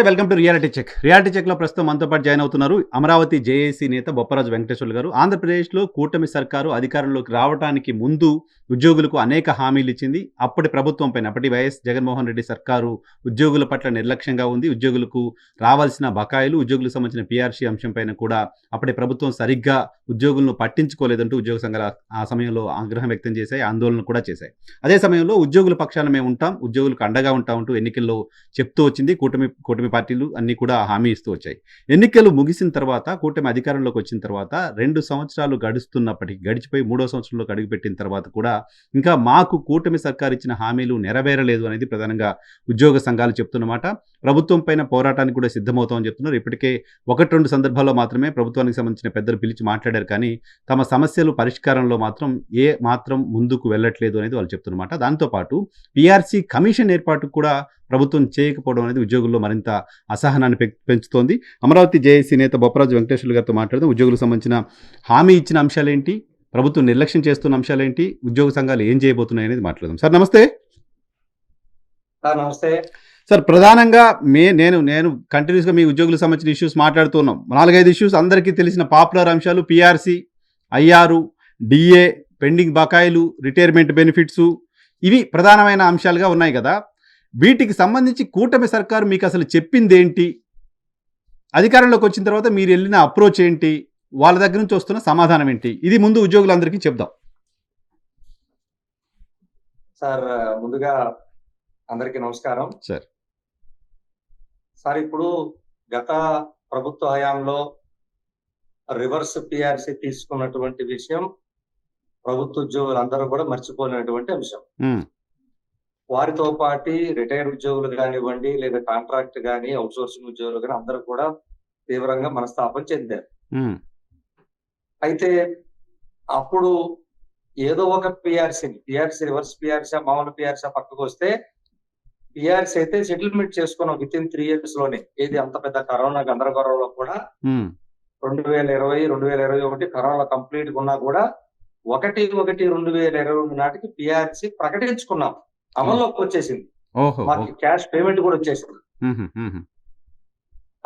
Welcome to reality check. Reality చెక్‌లో ప్రస్తుతం మనతో పాటు జాయిన్ అవుతున్నారు అమరావతి జేఏసీ నేత బొప్పరాజు వెంకటేశ్వర్లు గారు. ఆంధ్రప్రదేశ్‌లో కూటమి సర్కారు అధికారంలోకి రావటానికి ముందు ఉద్యోగులకు అనేక హామీలు ఇచ్చింది. అప్పటి ప్రభుత్వం పైన, అప్పటి వైఎస్ జగన్మోహన్ రెడ్డి సర్కారు ఉద్యోగుల పట్ల నిర్లక్ష్యంగా ఉంది. ఉద్యోగులకు రావాల్సిన బకాయిలు, ఉద్యోగులకు సంబంధించిన పీఆర్సీ అంశం పైన కూడా అప్పటి ప్రభుత్వం సరిగ్గా ఉద్యోగులను పట్టించుకోలేదంటూ ఉద్యోగ సంఘాలు ఆ సమయంలో ఆగ్రహం వ్యక్తం చేశాయి, ఆందోళన కూడా చేశాయి. అదే సమయంలో ఉద్యోగుల పక్షాన మేము ఉంటాం, ఉద్యోగులకు అండగా ఉంటామంటూ ఎన్నికల్లో చెప్తూ వచ్చింది కూటమి పార్టీలు అన్నీ కూడా హామీ ఇస్తూ వచ్చాయి. ఎన్నికలు ముగిసిన తర్వాత, కూటమి అధికారంలోకి వచ్చిన తర్వాత 2 సంవత్సరాలు గడిచిపోయి 3వ సంవత్సరంలోకి అడుగుపెట్టిన తర్వాత కూడా ఇంకా మాకు కూటమి సర్కారు ఇచ్చిన హామీలు నెరవేరలేదు అనేది ప్రధానంగా ఉద్యోగ సంఘాలు చెప్తున్నమాట. ప్రభుత్వం పైన పోరాటానికి కూడా సిద్ధమవుతామని చెప్తున్నారు. ఇప్పటికే 1-2 సందర్భాల్లో మాత్రమే ప్రభుత్వానికి సంబంధించిన పెద్దలు పిలిచి మాట్లాడారు, కానీ తమ సమస్యలు పరిష్కారంలో మాత్రం ముందుకు వెళ్ళట్లేదు అనేది వాళ్ళు చెప్తున్నమాట. దాంతోపాటు పీఆర్సీ కమిషన్ ఏర్పాటుకు కూడా ప్రభుత్వం చేయకపోవడం అనేది ఉద్యోగుల్లో మరింత అసహనాన్ని పెంచుతోంది. అమరావతి జేఏసీ నేత బొప్పరాజు వెంకటేశ్వర్లు గారితో మాట్లాడదాం. ఉద్యోగులకు సంబంధించిన హామీ ఇచ్చిన అంశాలేంటి, ప్రభుత్వం నిర్లక్ష్యం చేస్తున్న అంశాలేంటి, ఉద్యోగ సంఘాలు ఏం చేయబోతున్నాయి అనేది మాట్లాడదాం. సార్ నమస్తే. నమస్తే సార్, ప్రధానంగా నేను కంటిన్యూస్గా మీ ఉద్యోగులకు సంబంధించిన ఇష్యూస్ మాట్లాడుతున్నాం. 4-5 ఇష్యూస్ అందరికీ తెలిసిన పాపులర్ అంశాలు: పీఆర్సీ, ఐఆర్, డిఏ, పెండింగ్ బకాయిలు, రిటైర్మెంట్ బెనిఫిట్స్, ఇవి ప్రధానమైన అంశాలుగా ఉన్నాయి కదా. వీటికి సంబంధించి కూటమి సర్కారు మీకు అసలు చెప్పింది ఏంటి, అధికారంలోకి వచ్చిన తర్వాత మీరు వెళ్ళిన అప్రోచ్ ఏంటి, వాళ్ళ దగ్గర నుంచి వస్తున్న సమాధానం ఏంటి, ఇది ముందు ఉద్యోగులందరికీ చెప్దాం. సార్, ముందుగా అందరికీ నమస్కారం. సార్, ఇప్పుడు గత ప్రభుత్వ హయాంలో రివర్స్ పిఆర్సీ తీసుకున్నటువంటి విషయం ప్రభుత్వ ఉద్యోగులందరూ కూడా మర్చిపోయినటువంటి అంశం. వారితో పాటు రిటైర్డ్ ఉద్యోగులు కానివ్వండి, లేదా కాంట్రాక్ట్ కానీ, అవుట్సోర్సింగ్ ఉద్యోగులు కానీ అందరూ కూడా తీవ్రంగా మనస్తాపం చెందారు. అయితే అప్పుడు ఏదో ఒక పిఆర్సీ రివర్స్ పిఆర్సీ, మామూలు పిఆర్సీ పక్కకు వస్తే, పిఆర్సీ అయితే సెటిల్మెంట్ చేసుకున్నాం విత్ ఇన్ 3 years లోనే. ఏది అంత పెద్ద కరోనా గందరగోళంలో కూడా 2020, 2021 కరోనా కంప్లీట్ ఉన్నా కూడా 1/1/2022 నాటికి పిఆర్సీ ప్రకటించుకున్నాం, అమల్లోకి వచ్చేసింది. మాకు క్యాష్ పేమెంట్ కూడా వచ్చేసింది.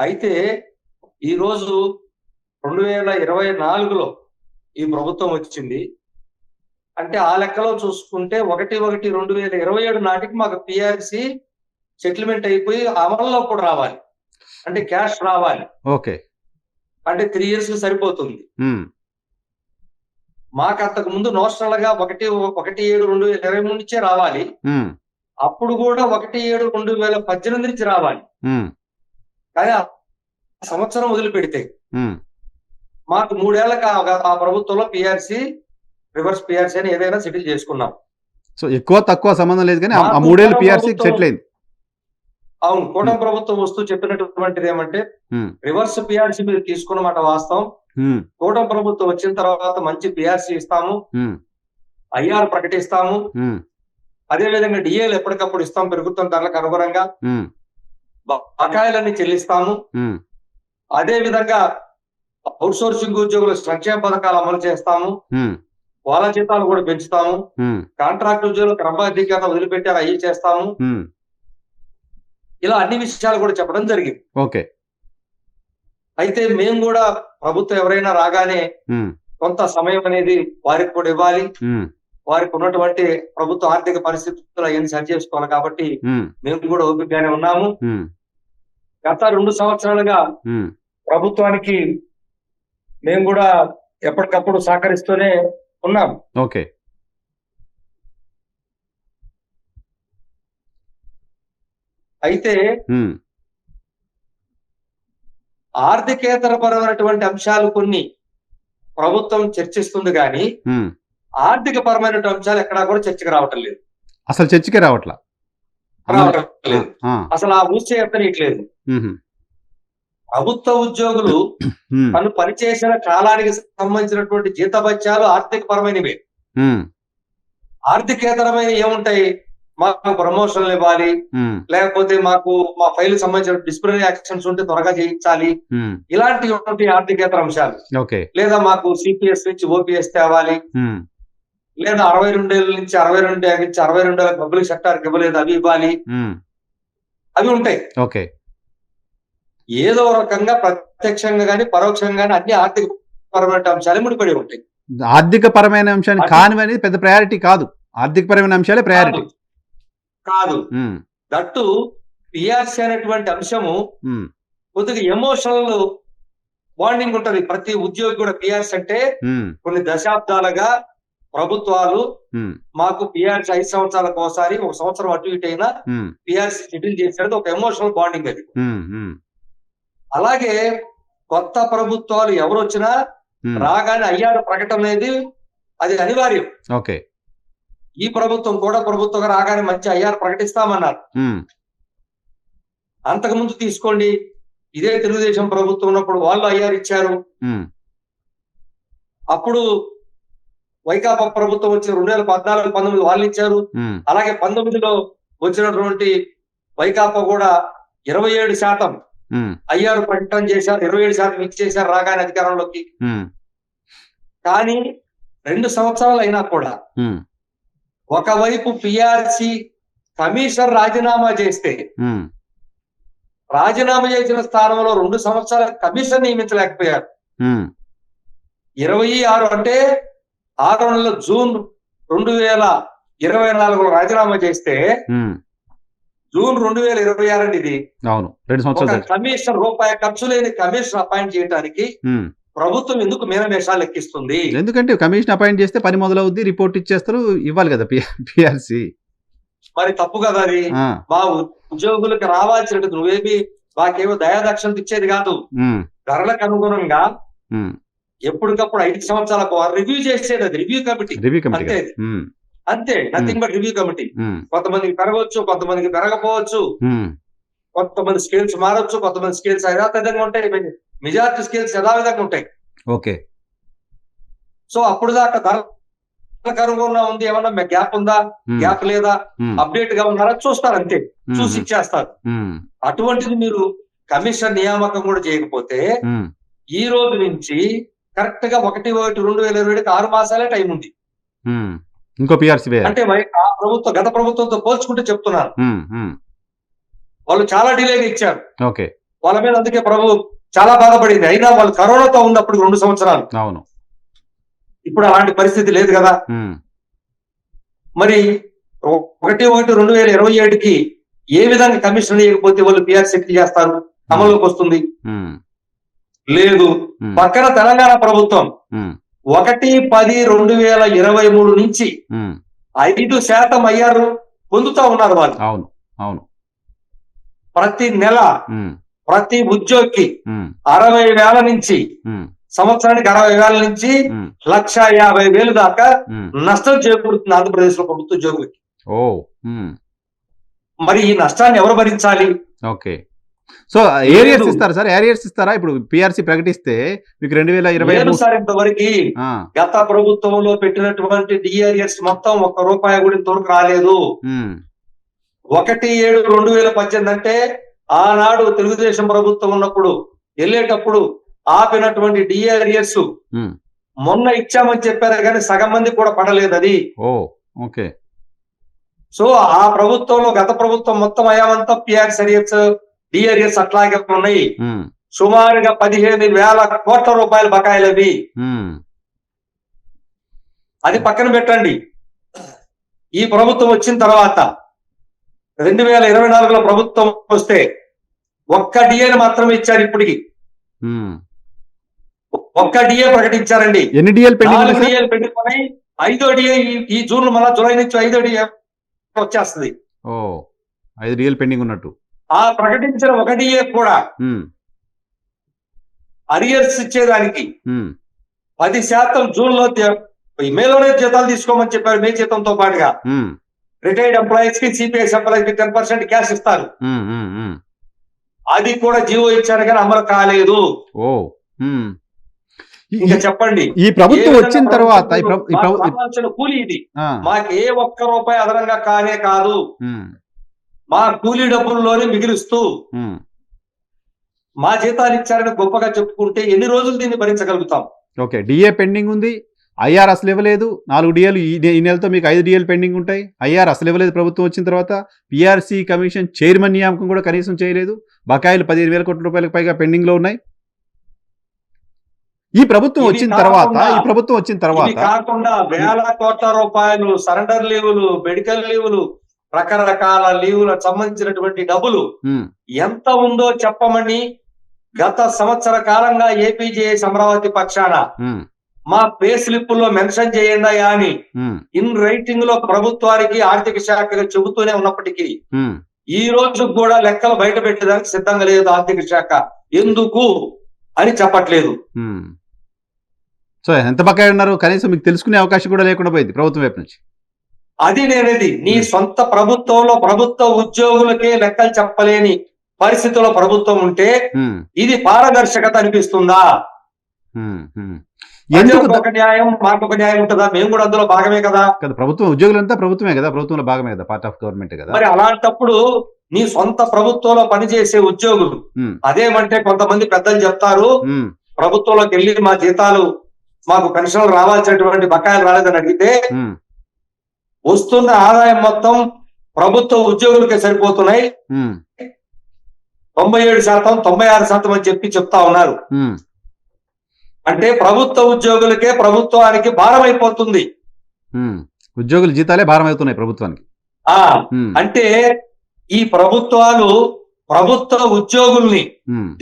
అయితే ఈ రోజు 2024లో ఈ ప్రభుత్వం వచ్చింది అంటే, ఆ లెక్కలో చూసుకుంటే 1/1/2027 నాటికి మాకు పిఆర్సీ సెటిల్మెంట్ అయిపోయి అమల్లో కూడా రావాలి, అంటే క్యాష్ రావాలి. ఓకే, అంటే 3 years సరిపోతుంది. మాకు అంతకు ముందు నోషనల్ గా 1/7/2023 నుంచే రావాలి. అప్పుడు కూడా 1/7/2018 నుంచి రావాలి. కానీ ఆ సంవత్సరం వదిలిపెడితే మాకు 3 ఏళ్ళకి ఆ ప్రభుత్వంలో పిఆర్సీ, రివర్స్ పిఆర్సీ అని ఏదైనా సెటిల్ చేసుకున్నాం. సో ఎక్కువ తక్కువ సంబంధం లేదు, కానీ ఆ 3 ఏళ్ళు పిఆర్సీ సెటిల్ అయింది. అవును, కూటమి ప్రభుత్వం వస్తూ చెప్పినటువంటిది ఏమంటే, రివర్స్ పిఆర్సీ మీరు తీసుకున్నమాట వాస్తవం. కూటమి ప్రభుత్వం వచ్చిన తర్వాత మంచి పిఆర్సీ ఇస్తాము, ఐఆర్ ప్రకటిస్తాము, అదే విధంగా డిఏలు ఎప్పటికప్పుడు ఇస్తాం, పెరుగుతున్న ధరలకు అనుగుణంగా బకాయిలన్నీ చెల్లిస్తాము. అదే విధంగా అవుట్సోర్సింగ్ ఉద్యోగుల సంక్షేమ పథకాలు అమలు చేస్తాము, వాళ్ళ జీతాలు కూడా పెంచుతాము, కాంట్రాక్ట్ ఉద్యోగులకు క్రమబద్ధీకరణ వదిలిపెట్టారు, అవి చేస్తాము. ఇలా అన్ని విషయాలు కూడా చెప్పడం జరిగింది. ఓకే. అయితే మేము కూడా ప్రభుత్వం ఎవరైనా రాగానే కొంత సమయం అనేది వారికి కూడా ఇవ్వాలి. వారికి ఉన్నటువంటి ప్రభుత్వ ఆర్థిక పరిస్థితులు అవన్నీ సరి చేసుకోవాలి కాబట్టి మేము కూడా ఓపికగానే ఉన్నాము. గత 2 సంవత్సరాలుగా ప్రభుత్వానికి మేము కూడా ఎప్పటికప్పుడు సహకరిస్తూనే ఉన్నాం. ఓకే. అయితే ఆర్థికేతరపరమైనటువంటి అంశాలు కొన్ని ప్రభుత్వం చర్చిస్తుంది, కానీ ఆర్థిక పరమైన అంశాలు ఎక్కడా కూడా చర్చకు రావటం లేదు. అసలు చర్చకే రావట్లేదు. అసలు ఆ ఊసే ఎత్తనీయట్లేదు. ప్రభుత్వ ఉద్యోగులు తను పనిచేసిన కాలానికి సంబంధించినటువంటి జీతభత్యాలు ఆర్థిక పరమైనవే. ఆర్థికేతరమైన ఏముంటాయి? మాకు ప్రమోషన్లు ఇవ్వాలి, లేకపోతే మాకు మా ఫైల్ సంబంధించిన డిసిప్లినరీ యాక్షన్స్ ఉంటే త్వరగా చేయించాలి, ఇలాంటి ఆర్థికేతర అంశాలు. లేదా మాకు సిపిఎస్ నుంచి ఓపీఎస్ తేవాలి, లేదా 62 ఏళ్ళ నుంచి 62 ఏళ్ళ పబ్లిక్ సెక్టార్కి ఇవ్వలేదు, అవి ఇవ్వాలి, అవి ఉంటాయి. ఏదో రకంగా ప్రత్యక్షంగా కానీ పరోక్షంగా కానీ అన్ని ఆర్థిక పరమైన అంశాలు ముడిపడి ఉంటాయి. ఆర్థిక పరమైన అంశాన్ని కానివని పెద్ద ప్రయారిటీ కాదు, ఆర్థిక పరమైన అంశాలే ప్రయారిటీ కాదు. దట్టు పిఆర్సీ అనేటువంటి అంశము కొద్దిగా ఎమోషనల్ బాండింగ్ ఉంటది ప్రతి ఉద్యోగి కూడా. పిఆర్సీ అంటే కొన్ని దశాబ్దాలుగా ప్రభుత్వాలు మాకు పిఆర్సీ 5 సంవత్సరాలకు ఒకసారి, 1 సంవత్సరం అటు ఇటు అయినా పిఆర్సీ సెటిల్ చేసేది ఒక ఎమోషనల్ బాండింగ్ అది. అలాగే కొత్త ప్రభుత్వాలు ఎవరు వచ్చినా రాగానే ఐఆర్ ప్రకటన అనేది అది అనివార్యం. ఓకే, ఈ ప్రభుత్వం కూడా ప్రభుత్వం రాగానే మంచి ఐఆర్ ప్రకటిస్తామన్నారు. అంతకుముందు తీసుకోండి, ఇదే తెలుగుదేశం ప్రభుత్వం ఉన్నప్పుడు వాళ్ళు ఐఆర్ ఇచ్చారు. అప్పుడు వైకాపా ప్రభుత్వం వచ్చి 2014-19 వాళ్ళు ఇచ్చారు. అలాగే 19లో వచ్చినటువంటి వైకాపా కూడా 27% ఐఆర్ ప్రకటన చేశారు, 27% ఇచ్చేశారు రాగానే అధికారంలోకి. కానీ 2 సంవత్సరాలు అయినా కూడా ఒకవైపు పిఆర్సీ కమిషనర్ రాజీనామా చేస్తే, రాజీనామా చేసిన స్థానంలో 2 సంవత్సరాల కమిషన్ నియమించలేకపోయారు. 26 అంటే 6 నెలల జూన్ 2024లో రాజీనామా చేస్తే జూన్ 2026 అండి ఇది. అవును, 2 సంవత్సరాలు. కమిషనర్ రూపాయి ఖర్చు లేని కమిషనర్ అపాయింట్ చేయడానికి ప్రభుత్వం ఎందుకు మీనమేషాలు లెక్కిస్తుంది? ఎందుకంటే కమిషన్ అపాయింట్ చేస్తే పని మొదలవుద్ది, రిపోర్ట్ ఇచ్చేస్తారు, ఇవ్వాలి కదా పిఆర్సీ. మరి తప్పు కదా అది. మా ఉద్యోగులకు రావాల్సినట్టు నువ్వేమి మాకేమో దయాదక్షిణలు ఇచ్చేది కాదు. ధరలకు అనుగుణంగా ఎప్పటికప్పుడు 5 సంవత్సరాలకు రివ్యూ చేసేది అది రివ్యూ కమిటీ. అంతే అంతే, నథింగ్ బట్ రివ్యూ కమిటీ. కొంతమందికి పెరగవచ్చు, కొంతమందికి పెరగపోవచ్చు, కొంతమంది స్కేల్స్ మారచ్చు, కొంతమంది స్కేల్స్ యథాతథంగా ఉంటాయి, మెజారిటీ స్కేల్స్ యథావిధంగా ఉంటాయి. ఓకే, సో అప్పుడు దాకా ధరలకు అనుగుణంగా ఉంది, ఏమన్నా గ్యాప్ ఉందా, గ్యాప్ లేదా, అప్డేట్ గా ఉన్నారా చూస్తారు, అంతే, చూసి ఇచ్చేస్తారు. అటువంటిది మీరు కమిషన్ నియామకం కూడా చేయకపోతే ఈ రోజు నుంచి కరెక్ట్ గా 1/1/2027 6 మాసాలే టైం ఉంది. ఇంకో పిఆర్సీ అంటే ఆ ప్రభుత్వం గత ప్రభుత్వంతో పోల్చుకుంటే చెప్తున్నారు, వాళ్ళు చాలా డిలేగా ఇచ్చారు. ఓకే, వాళ్ళ మీద అందుకే చాలా బాధపడింది. అయినా వాళ్ళు కరోనాతో ఉన్నప్పుడు 2 సంవత్సరాలు. అవును, ఇప్పుడు అలాంటి పరిస్థితి లేదు కదా. మరి 1/1/2027కి ఏ విధంగా కమిషన్ ఇవ్వకపోతే వాళ్ళు పిఆర్సీ సెటిల్ చేస్తారు, అమలులోకి వస్తుంది? లేదు. పక్కన తెలంగాణ ప్రభుత్వం 1/10/2023 నుంచి 5% ఐఆర్ పొందుతా ఉన్నారు వాళ్ళు. అవును అవును, ప్రతి నెల ప్రతి ఉద్యోగికి 60,000 నుంచి సంవత్సరానికి 60,000 నుంచి 1,50,000 దాకా నష్టం చేకూరుతుంది ఆంధ్రప్రదేశ్ లో ప్రభుత్వ ఉద్యోగులకి. మరి ఈ నష్టాన్ని ఎవరు భరించాలి? ఓకే, సో ఏరియర్స్ ఇస్తారా సార్? ఏరియర్స్ ఇస్తారా? ఇప్పుడు పిఆర్సీ ప్రకటిస్తే మీకు 2023 సార్ ఇంతవరకు గత ప్రభుత్వంలో పెట్టినటువంటి డిఆర్ఎస్ మొత్తం ₹1 కూడా ఇంతవరకు రాలేదు. 1/7/2018 అంటే ఆనాడు తెలుగుదేశం ప్రభుత్వం ఉన్నప్పుడు వెళ్ళేటప్పుడు ఆపినటువంటి డిఆర్ఎస్ మొన్న ఇచ్చామని చెప్పారు కానీ సగం మంది కూడా పడలేదు అది. ఓకే, సో ఆ ప్రభుత్వంలో గత ప్రభుత్వం మొత్తం అయ్యామంతా పిఆర్సీ డిఆర్ఎస్ అట్లాగే ఉన్నాయి. సుమారుగా 15,000 కోట్ల రూపాయల బకాయిలు అవి. అది పక్కన పెట్టండి. ఈ ప్రభుత్వం వచ్చిన తర్వాత 2024లో ప్రభుత్వం వస్తే ఒక్క డిఏని మాత్రమే ఇచ్చారు. ఇప్పటికి ఒక్క డిఏ ప్రకటించారండి. ఎన్ని డిఏలు పెండింగ్? డిఏలు పెట్టుకొని 5వ డిఏ ఈ జూన్ లో, మళ్ళా జూలై నుంచి 5వ డిఏ వచ్చేస్తుంది. 5 డిఏలు పెండింగ్ ఉన్నట్టు. ఆ ప్రకటించిన 1 డిఏ కూడా అరియర్స్ ఇచ్చేదానికి 10% జూన్ లో, మేలోనే జీతాలు తీసుకోమని చెప్పారు. మే జీతంతో పాటుగా రిటైర్డ్ ఎంప్లాయీస్ కి, సిపిఎస్ ఎంప్లాయీస్ కి 10% క్యాష్ ఇస్తారు. అది కూడా జీవో ఇచ్చారు కానీ అమలు కాలేదు. ఇంకా చెప్పండి, ఈ ప్రభుత్వం వచ్చిన తర్వాత కూలీ ఇది మాకు ఏ ₹1 అదనంగా కానే కాదు, మా కూలీ డబ్బుల్లోనే మిగిలిస్తూ మా జీతాలు ఇచ్చారని గొప్పగా చెప్పుకుంటే ఎన్ని రోజులు దీన్ని భరించగలుగుతాం? ఓకే, డిఏ పెండింగ్ ఉంది, ఐఆర్ అసలు ఇవ్వలేదు. 4 డిఏలు ఈ నెలతో మీకు 5 డిఏలు పెండింగ్ ఉంటాయి. ఐఆర్ అసలు ఇవ్వలేదు ప్రభుత్వం వచ్చిన తర్వాత. పిఆర్సీ కమిషన్ చైర్మన్ నియామకం కూడా కనీసం చేయలేదు. బకాయిలు 15,000 కోట్ల రూపాయలకు పైగా పెండింగ్లో ఉన్నాయి. ఈ ప్రభుత్వం వచ్చిన తర్వాత కాకుండా వేల కోట్ల రూపాయలు సరెండర్ లీవులు, మెడికల్ లీవులు, రకరకాల లీవులకు సంబంధించినటువంటి డబ్బులు ఎంత ఉందో చెప్పమని గత సంవత్సర కాలంగా ఏపీజేఎస్ అమరావతి పక్షాన మా పే స్లిప్ లో మెన్షన్ చేయండి అని ఇన్ రైటింగ్ లో ప్రభుత్వానికి ఆర్థిక శాఖగా చెబుతూనే ఉన్నప్పటికీ ఈ రోజు కూడా లెక్కలు బయట పెట్టడానికి సిద్ధంగా లేదు ఆర్థిక శాఖ. ఎందుకు అని చెప్పట్లేదు. సో ఎంత బకాయి ఉన్నారు కనీసం మీకు తెలుసుకునే అవకాశం కూడా లేకుండా పోయింది ప్రభుత్వం వైపు నుంచి. అది నేనేది నీ సొంత ప్రభుత్వంలో ప్రభుత్వ ఉద్యోగులకే లెక్కలు చెప్పలేని పరిస్థితుల్లో ప్రభుత్వం ఉంటే ఇది పారదర్శకత అనిపిస్తుందా? ఒక న్యాయం మాకు ఒక న్యాయం ఉంటుందా? మేము కూడా అందులో భాగమే కదా. ప్రభుత్వం ఉద్యోగులంతా ప్రభుత్వమే కదా, ప్రభుత్వంలో భాగమే కదా, పార్ట్ ఆఫ్ గవర్నమెంట్ కదా. మరి అలాంటప్పుడు నీ సొంత ప్రభుత్వంలో పనిచేసే ఉద్యోగులు అదేమంటే కొంతమంది పెద్దలు చెప్తారు ప్రభుత్వంలోకి వెళ్ళి మా జీతాలు మాకు పెన్షన్లు రావాల్సినటువంటి బకాయిలు రాలేదని అడిగితే వస్తున్న ఆదాయం మొత్తం ప్రభుత్వ ఉద్యోగులకే సరిపోతున్నాయి, 97%, 96% అని చెప్తా ఉన్నారు. అంటే ప్రభుత్వ ఉద్యోగులకే ప్రభుత్వానికి భారం అయిపోతుంది. ఉద్యోగుల జీతాలే భారం అవుతున్నాయి ప్రభుత్వానికి. అంటే ఈ ప్రభుత్వాలు ప్రభుత్వ ఉద్యోగుల్ని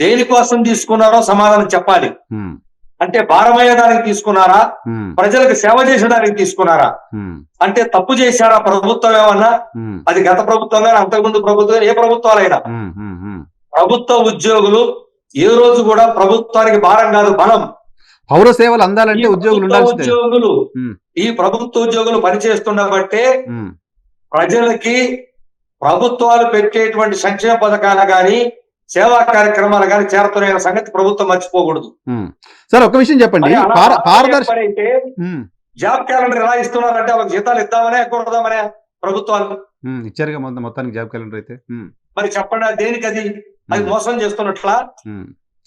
దేనికోసం తీసుకున్నారో సమాధానం చెప్పాలి. అంటే భారమయ్యడానికి తీసుకున్నారా, ప్రజలకు సేవ చేసడానికి తీసుకున్నారా? అంటే తప్పు చేశారా ప్రభుత్వం ఏమన్నా? అది గత ప్రభుత్వం కానీ అంతకుముందు ప్రభుత్వం ఏ ప్రభుత్వాలైనా ప్రభుత్వ ఉద్యోగులు ఏ రోజు కూడా ప్రభుత్వానికి భారం కాదు, బలం. పౌర సేవలు అందాలంటే ఉద్యోగులు ఈ ప్రభుత్వ ఉద్యోగులు పనిచేస్తున్నబట్టే ప్రజలకి ప్రభుత్వాలు పెట్టేటువంటి సంక్షేమ పథకాలు గాని సేవా కార్యక్రమాలు కానీ చేరుతున్న సంగతి ప్రభుత్వం మర్చిపోకూడదు. సార్ ఒక విషయం చెప్పండి, జాబ్ క్యాలెండర్ ఎలా ఇస్తున్నారంటే వాళ్ళకి జీతాలు ఇద్దామనే ఎక్కడదామనే ప్రభుత్వాలు ఇచ్చారుగా మొత్తానికి జాబ్ క్యాలెండర్ అయితే. మరి చెప్పండి దేనికి అది మోసం చేస్తున్నట్లా?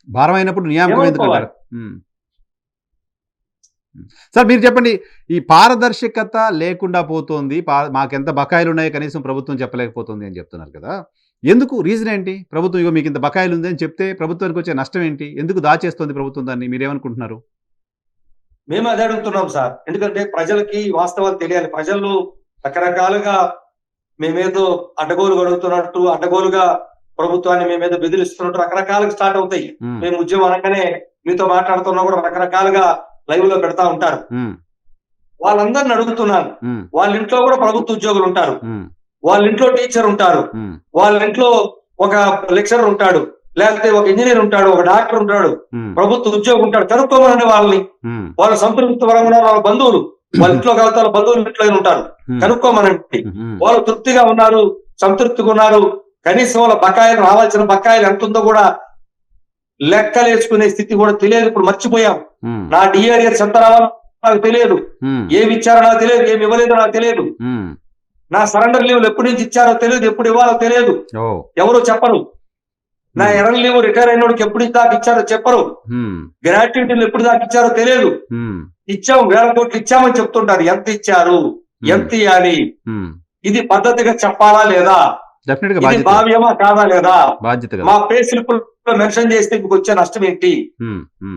భారం అయినప్పుడు నియామకం ఎందుకంటారు? సార్ మీరు చెప్పండి, ఈ పారదర్శకత లేకుండా పోతుంది, మాకెంత బకాయిలు ఉన్నాయో కనీసం ప్రభుత్వం చెప్పలేకపోతుంది అని చెప్తున్నారు కదా. ఎందుకు? రీజన్ ఏంటి? ప్రభుత్వం ఇగో మీకు ఇంత బకాయిలు ఉంది అని చెప్తే ప్రభుత్వానికి వచ్చే నష్టం ఏంటి? ఎందుకు దాచేస్తుంది ప్రభుత్వం దాన్ని? మీరేమనుకుంటున్నారు? మేము అదే అడుగుతున్నాం సార్. ఎందుకంటే ప్రజలకి వాస్తవాలు తెలియాలి. ప్రజలు రకరకాలుగా మేమేదో అడ్డగోలు గడుగుతున్నట్టు, అడ్డగోలుగా ప్రభుత్వాన్ని మేమేదో బెదిరిస్తున్నట్టు రకరకాలుగా స్టార్ట్ అవుతాయి. మేము ఉద్యమం అనగానే మీతో మాట్లాడుతున్నా కూడా రకరకాలుగా లైవ్ లో పెడతా ఉంటారు. వాళ్ళందరిని అడుగుతున్నాను, వాళ్ళ ఇంట్లో కూడా ప్రభుత్వ ఉద్యోగులు ఉంటారు, వాళ్ళ ఇంట్లో టీచర్ ఉంటారు, వాళ్ళ ఇంట్లో ఒక లెక్చరర్ ఉంటాడు, లేకపోతే ఒక ఇంజనీర్ ఉంటాడు, ఒక డాక్టర్ ఉంటాడు, ప్రభుత్వ ఉద్యోగి ఉంటాడు. కనుక్కోమనండి వాళ్ళని. వాళ్ళ సంతృప్తి పరంగా వాళ్ళ బంధువులు వాళ్ళ ఇంట్లో కలిసి వాళ్ళ బంధువులు ఇంట్లో ఉంటారు, కనుక్కోమనండి. వాళ్ళు తృప్తిగా ఉన్నారు, సంతృప్తిగా ఉన్నారు, కనీసం వాళ్ళ బకాయిలు రావాల్సిన బకాయిలు ఎంత ఉందో కూడా లెక్కలేసుకునే స్థితి కూడా తెలియదు. ఇప్పుడు మర్చిపోయాం. నా డిఆర్ఎస్ ఎంత రావాలో నాకు తెలియదు, ఏమి ఇచ్చారో నాకు తెలియదు, ఏమి ఇవ్వలేదో నాకు తెలియదు, నా సరెండర్ లీవ్లు ఎప్పటి నుంచి ఇచ్చారో తెలియదు, ఎప్పుడు ఇవ్వాలో తెలియదు, ఎవరు చెప్పరు. నా ఎర్ర లీవ్ రిటైర్ అయినోడికి ఎప్పుడు దాకా ఇచ్చారో చెప్పరు, గ్రాట్యుటీలు ఎప్పుడు దాకా ఇచ్చారో తెలియదు. ఇచ్చాము, 1000 కోట్లు ఇచ్చామని చెప్తుంటారు. ఎంత ఇచ్చారు, ఎంత ఇవ్వాలి, ఇది పద్ధతిగా చెప్పాలా లేదా, ఇది భావ్యమా కాదా లేదా? మా పే స్లిప్ లో మెన్షన్ చేస్తే మీకు వచ్చే నష్టం ఏంటి?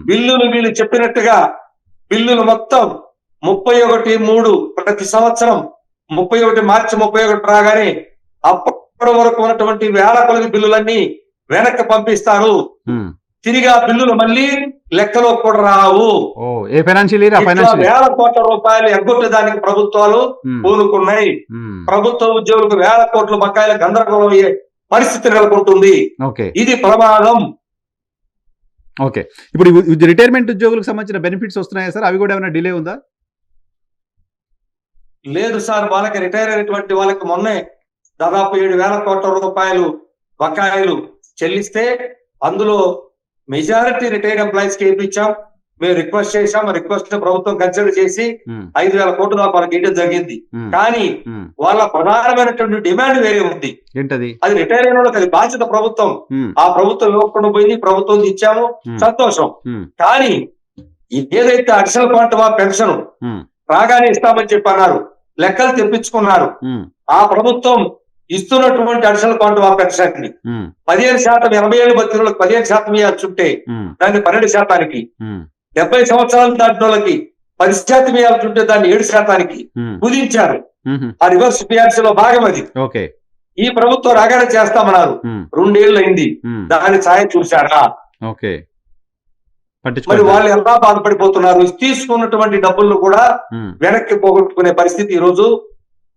బిల్లులు వీళ్ళు చెప్పినట్టుగా బిల్లులు మొత్తం 31/3 ప్రతి సంవత్సరం 31 మార్చి 31 రాగానే అప్పటి వరకు ఉన్నటువంటి వేల కొలది బిల్లులన్నీ వెనక్కి పంపిస్తారు. తిరిగి ఆ బిల్లులు మళ్ళీ లెక్కలో కూడా రావు. వేల కోట్ల రూపాయలు ఎగ్గొట్టేదానికి ప్రభుత్వాలు పూనుకున్నాయి. ప్రభుత్వ ఉద్యోగులకు 1000 కోట్ల బకాయిల గందరగోళం అయ్యే పరిస్థితి నెలకొంటుంది. ఇది ప్రమాదం. ఓకే, ఇప్పుడు రిటైర్మెంట్ ఉద్యోగులకు సంబంధించిన బెనిఫిట్స్ వస్తున్నాయా సార్? అవి కూడా ఏమైనా డిలే ఉందా? లేదు సార్, వాళ్ళకి రిటైర్ అయినటువంటి వాళ్ళకి మొన్నే దాదాపు 7,000 కోట్ల రూపాయలు బకాయిలు చెల్లిస్తే అందులో మెజారిటీ రిటైర్డ్ ఎంప్లాయీస్ కి ఇప్పించాం. మేము రిక్వెస్ట్ చేశాం, రిక్వెస్ట్ ప్రభుత్వం కన్సిడర్ చేసి 5,000 కోట్లు దాకా వాళ్ళకి ఇవ్వడం జరిగింది. కానీ వాళ్ళ ప్రధానమైనటువంటి డిమాండ్ వేరే ఉంది. అది రిటైర్ అయిన వాళ్ళకి అది బాధ్యత ప్రభుత్వం. ఆ ప్రభుత్వం ఇవ్వకుండా పోయింది, ప్రభుత్వం ఇచ్చాము, సంతోషం. కానీ ఏదైతే అడిషనల్ క్వాంటమ్ ఆఫ్ పెన్షన్ రాగానే ఇస్తామని చెప్పి అన్నారు, లెక్కలు తెప్పించుకున్నారు. ఆ ప్రభుత్వం ఇస్తున్నటువంటి అడిషనల్ క్వాంటమ్ ఆఫ్ పెన్షన్ ని 15%, 80 ఏళ్ళు బతికిన వాళ్ళకి 15% ఇవ్వాల్సింటే దాన్ని 12%, 70 సంవత్సరాలు దాటిన వాళ్ళకి 10% ఇవ్వాల్సింటే దాన్ని 7%కి కుదించారు. ఆ రివర్స్ పిఆర్సీ లో భాగం అది. ఈ ప్రభుత్వం రాగానే చేస్తామన్నారు, 2 ఏళ్ళు అయింది, దాని ఛాయ చూశారా? మరి వాళ్ళు ఎలా బాధపడిపోతున్నారు? తీసుకున్నటువంటి డబ్బులను కూడా వెనక్కి పోగొట్టుకునే పరిస్థితి ఈ రోజు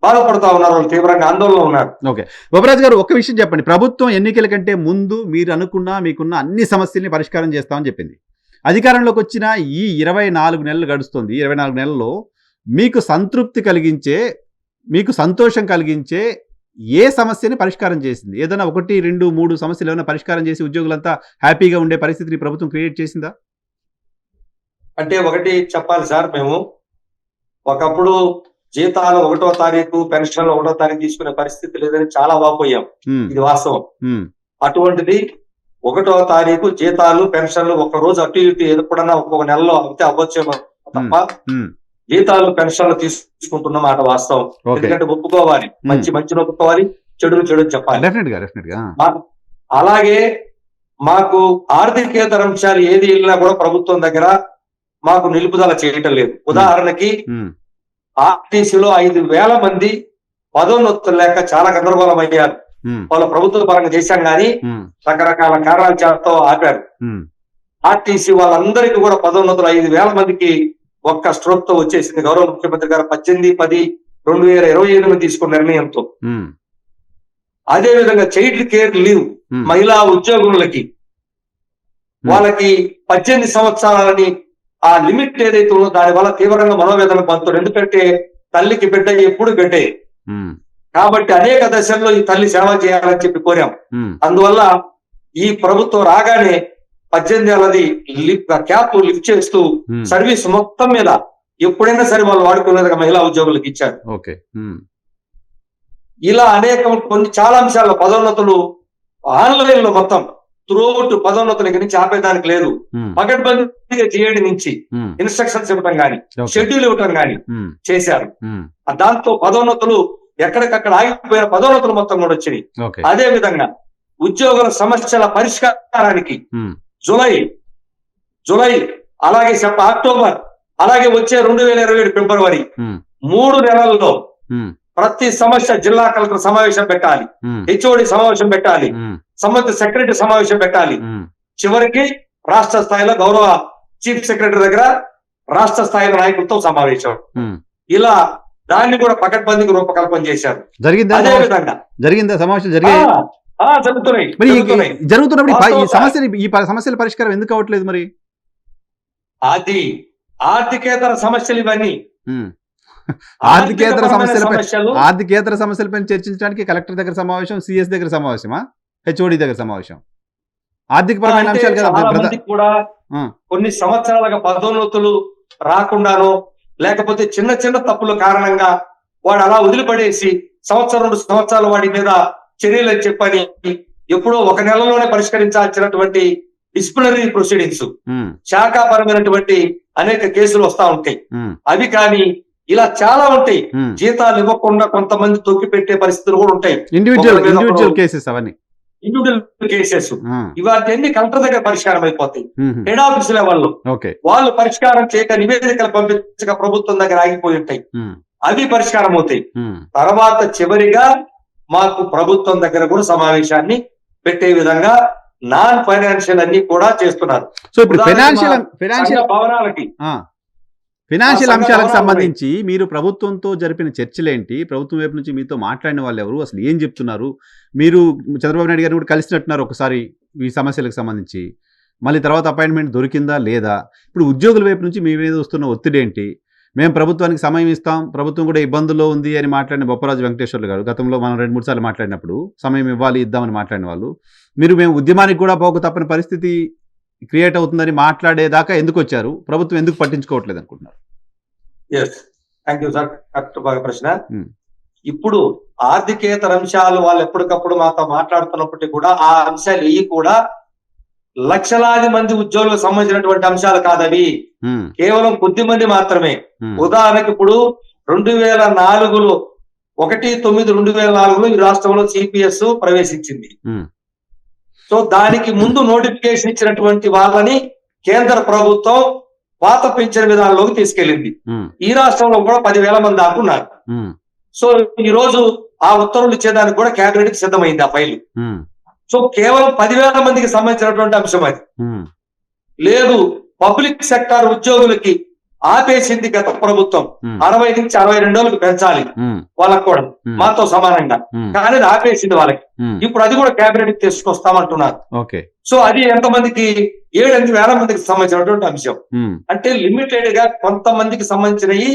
బాధపడుతా ఉన్నారు, వాళ్ళు తీవ్రంగా ఆందోళన ఉన్నారు. ఓకే, బొప్పరాజు గారు ఒక విషయం చెప్పండి. ప్రభుత్వం ఎన్నికల కంటే ముందు మీరు అనుకున్న మీకున్న అన్ని సమస్యల్ని పరిష్కారం చేస్తామని చెప్పింది. అధికారంలోకి వచ్చిన ఈ 24 నెలలు గడుస్తుంది. 24 నెలల్లో మీకు సంతృప్తి కలిగించే, మీకు సంతోషం కలిగించే ఏ సమస్యని పరిష్కారం చేసింది? ఏదైనా 1, 2, 3 సమస్యలు ఏమైనా పరిష్కారం చేసి ఉద్యోగులంతా హ్యాపీగా ఉండే పరిస్థితిని ప్రభుత్వం క్రియేట్ చేసిందా? అంటే ఒకటి చెప్పాలి సార్, మేము ఒకప్పుడు జీతాలు 1వ తారీఖు, పెన్షన్లు 1వ తారీఖు తీసుకునే పరిస్థితి లేదని చాలా వాపోయాం, ఇది వాస్తవం. అటువంటిది 1వ తారీఖు జీతాలు, పెన్షన్లు ఒక రోజు అటు ఇటు ఎప్పుడన్నా ఒక్కొక్క నెలలో అయితే అవ్వచ్చేమో తప్ప జీతాలు, పెన్షన్లు తీసుకుంటున్న మాట వాస్తవం. ఎందుకంటే ఒప్పుకోవాలి, మంచిని ఒప్పుకోవాలి, చెడు చెప్పాలి. అలాగే మాకు ఆర్థికేతర అంశాలు ఏది వెళ్ళినా కూడా ప్రభుత్వం దగ్గర మాకు నిలుపుదల చేయటం లేదు. ఉదాహరణకి ఆర్టీసీలో 5,000 మంది పదోన్నతులు లేక చాలా గందరగోళం అయ్యారు. వాళ్ళ ప్రభుత్వ పరంగా చేశాం గానీ రకరకాల కారణాల చేత ఆపారు. ఆర్టీసీ వాళ్ళందరికీ కూడా పదోన్నతులు 5,000 మందికి ఒక్క స్ట్రోక్ తో వచ్చేసింది. గౌరవ ముఖ్యమంత్రి గారు 18/10/2028 తీసుకున్న నిర్ణయంతో. అదే విధంగా చైల్డ్ కేర్ లీవ్ మహిళా ఉద్యోగులకి వాళ్ళకి 18 సంవత్సరాలని ఆ లిమిట్ ఏదైతే ఉందో దాని వల్ల తీవ్రంగా మనోవేదన పొందుతారు. ఎందుకంటే తల్లికి బిడ్డ ఎప్పుడు బిడ్డే కాబట్టి అనేక దశల్లో ఈ తల్లి సేవ చేయాలని చెప్పి కోరాం. అందువల్ల ఈ ప్రభుత్వం రాగానే 18 ఏళ్ళది క్యాప్ లిఫ్ట్ చేస్తూ సర్వీస్ మొత్తం మీద ఎప్పుడైనా సరే వాళ్ళు వాడుకునేదిగా మహిళా ఉద్యోగులకు ఇచ్చారు. ఇలా అనేక చాలా అంశాల్లో పదోన్నతులు ఆన్లైన్ లో మొత్తం త్రూఅవుట్ పదోన్నతుల నుంచి ఆపేదానికి లేదు. పకడ్బందీగా జీఏడీ నుంచి ఇన్స్ట్రక్షన్స్ ఇవ్వటం గాని, షెడ్యూల్ ఇవ్వటం గాని చేశారు. దాంతో పదోన్నతులు ఎక్కడికక్కడ ఆగిపోయిన పదోన్నతులు మొత్తం కూడా వచ్చినాయి. అదే విధంగా ఉద్యోగుల సమస్యల పరిష్కారానికి జూలై అలాగే అక్టోబర్ అలాగే వచ్చే 2027 ఫిబ్రవరి 3 నెలల్లో ప్రతి సమస్య జిల్లా కలెక్టర్ సమావేశం పెట్టాలి, హెచ్ఓడి సమావేశం పెట్టాలి, సంబంధిత సెక్రటరీ సమావేశం పెట్టాలి. చివరికి రాష్ట్ర స్థాయిలో గౌరవ చీఫ్ సెక్రటరీ దగ్గర రాష్ట్ర స్థాయిలో నాయకులతో సమావేశం. ఇలా దాన్ని కూడా పకడ్బందీకి రూపకల్పన చేశారు. అదే విధంగా జరిగిందా సమావేశం? జరుగుతున్నప్పుడు ఈ సమస్యల పరిష్కారం ఎందుకు అవ్వట్లేదు? మరి అది ఆర్థికేతర సమస్యలు ఇవన్నీ. ఆర్థికేతర సమస్యలపై చర్చించడానికి కలెక్టర్ దగ్గర సమావేశం, సిఎస్ దగ్గర సమావేశమా, హెచ్ఓడి దగ్గర సమావేశం? ఆర్థికపరమైన అంశాలు కదా. కూడా కొన్ని సంవత్సరాలుగా పదోన్నతులు రాకుండానో లేకపోతే చిన్న చిన్న తప్పుల కారణంగా వాడు అలా వదిలిపడేసి 1-2 సంవత్సరాలు వాడి మీద చర్యలు అని చెప్పని ఎప్పుడో 1 నెలలోనే పరిష్కరించాల్సినటువంటి డిసిప్లినరీ ప్రొసీడింగ్స్, శాఖాపరమైనటువంటి అనేక కేసులు వస్తా ఉంటాయి. అవి కానీ ఇలా చాలా ఉంటాయి. జీతాలు ఇవ్వకుండా కొంతమంది తొక్కి పెట్టే పరిస్థితులు కూడా ఉంటాయి. ఇండివిజువల్ కేసెస్ ఇవన్నీ కలెక్టర్ దగ్గర పరిష్కారం అయిపోతాయి. హెడ్ ఆఫీస్ లెవెల్లో వాళ్ళు పరిష్కారం చేయక నివేదికలు పంపించక ప్రభుత్వం దగ్గర ఆగిపోయి ఉంటాయి. అవి పరిష్కారం అవుతాయి. తర్వాత చివరిగా మాకు ప్రభుత్వం దగ్గర కూడా సమావేశాన్ని పెట్టే విధంగా నాన్ ఫైనాన్షియల్ అన్ని కూడా చేస్తున్నారు. సో ఇప్పుడు ఫైనాన్షియల్ అంశాలకు సంబంధించి మీరు ప్రభుత్వంతో జరిపిన చర్చలేంటి? ప్రభుత్వం వైపు నుంచి మీతో మాట్లాడిన వాళ్ళు ఎవరు? అసలు ఏం చెప్తున్నారు? మీరు చంద్రబాబు నాయుడు గారిని కూడా కలిసినట్టున్నారు ఒకసారి ఈ సమస్యలకు సంబంధించి. మళ్ళీ తర్వాత అపాయింట్మెంట్ దొరికిందా లేదా? ఇప్పుడు ఉద్యోగుల వైపు నుంచి మీ మీద వస్తున్న ఒత్తిడి ఏంటి? మేము ప్రభుత్వానికి సమయం ఇస్తాం, ప్రభుత్వం కూడా ఇబ్బందుల్లో ఉంది అని మాట్లాడిన బొప్పరాజు వెంకటేశ్వర్లు గారు గతంలో మనం 2-3 సార్లు మాట్లాడినప్పుడు సమయం ఇద్దామని మాట్లాడిన వాళ్ళు, మేము ఉద్యమానికి కూడా పోక తప్పని పరిస్థితి క్రియేట్ అవుతుందని మాట్లాడేదాకా ఎందుకు వచ్చారు? ప్రభుత్వం ఎందుకు పట్టించుకోవట్లేదు అనుకుంటున్నారు? ప్రశ్న. ఇప్పుడు ఆర్థికేతర అంశాలు వాళ్ళు ఎప్పటికప్పుడు మాతో మాట్లాడుతున్నప్పటికీ కూడా ఆ అంశాలు ఇవి కూడా లక్షలాది మంది ఉద్యోగులకు సంబంధించినటువంటి అంశాలు కాదవి, కేవలం కొద్ది మంది మాత్రమే. ఉదాహరణకు ఇప్పుడు 2004లో 1/9/2004లో ఈ రాష్ట్రంలో సిపిఎస్ ప్రవేశించింది. సో దానికి ముందు నోటిఫికేషన్ ఇచ్చినటువంటి వాళ్ళని కేంద్ర ప్రభుత్వం పాత పింఛన్ విధానంలోకి తీసుకెళ్లింది. ఈ రాష్ట్రంలో కూడా 10,000 మంది దాకా ఉన్నారు. సో ఈ రోజు ఆ ఉత్తర్వులు ఇచ్చేదానికి కూడా కేబినెట్ కి సిద్ధమైంది ఆ ఫైల్. సో కేవలం 10,000 మందికి సంబంధించినటువంటి అంశం అది. లేదు, పబ్లిక్ సెక్టార్ ఉద్యోగులకి ఆపేసింది గత ప్రభుత్వం. 60 నుంచి 62 ఏళ్ళకి పెంచాలి వాళ్ళకు కూడా మాతో సమానంగా, కానీ అది ఆపేసింది వాళ్ళకి. ఇప్పుడు అది కూడా కేబినెట్ తీసుకొస్తామంటున్నారు. సో అది ఎంతమందికి? 7,000 మందికి సంబంధించినటువంటి అంశం. అంటే లిమిటెడ్ గా కొంతమందికి సంబంధించినవి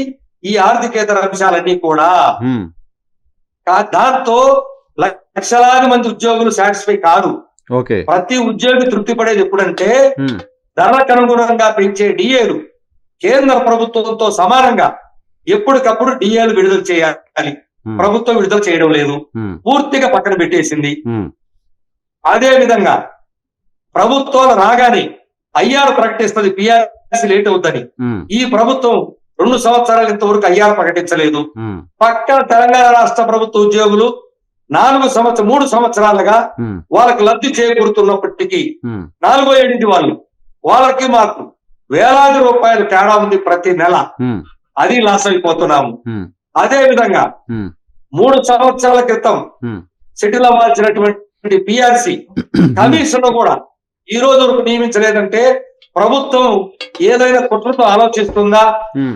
ఈ ఆర్థికేతర అంశాలన్నీ కూడా. దాంతో లక్షలాది మంది ఉద్యోగులు సాటిస్ఫై కాదు. ప్రతి ఉద్యోగి తృప్తి పడేది ఎప్పుడంటే ధరలకు అనుగుణంగా పెంచే డిఏలు కేంద్ర ప్రభుత్వంతో సమానంగా ఎప్పటికప్పుడు డిఏలు విడుదల చేయాలి. ప్రభుత్వం విడుదల చేయడం లేదు, పూర్తిగా పక్కన పెట్టేసింది. అదే విధంగా ప్రభుత్వాలు రాగానే ఐఆర్ ప్రకటిస్తుంది, పిఆర్సీ లేట్ అవుతుందని. ఈ ప్రభుత్వం 2 సంవత్సరాలు ఇంతవరకు ఐఆర్ ప్రకటించలేదు. పక్కన తెలంగాణ రాష్ట్ర ప్రభుత్వ ఉద్యోగులు 3 సంవత్సరాలుగా వాళ్ళకి లబ్ధి చేకూరుతున్నప్పటికీ 4వ ఏడింది వాళ్ళకి మాకు వేలాది రూపాయలు తేడా ఉంది ప్రతి నెల. అది లాస్ అయిపోతున్నాము. అదే విధంగా 3 సంవత్సరాల క్రితం సెటిల్ అవ్వాల్సినటువంటి పిఆర్సీ కమిషన్ కూడా ఈ రోజు వరకు నియమించలేదంటే ప్రభుత్వం ఏదైనా కుట్రతో ఆలోచిస్తుందా?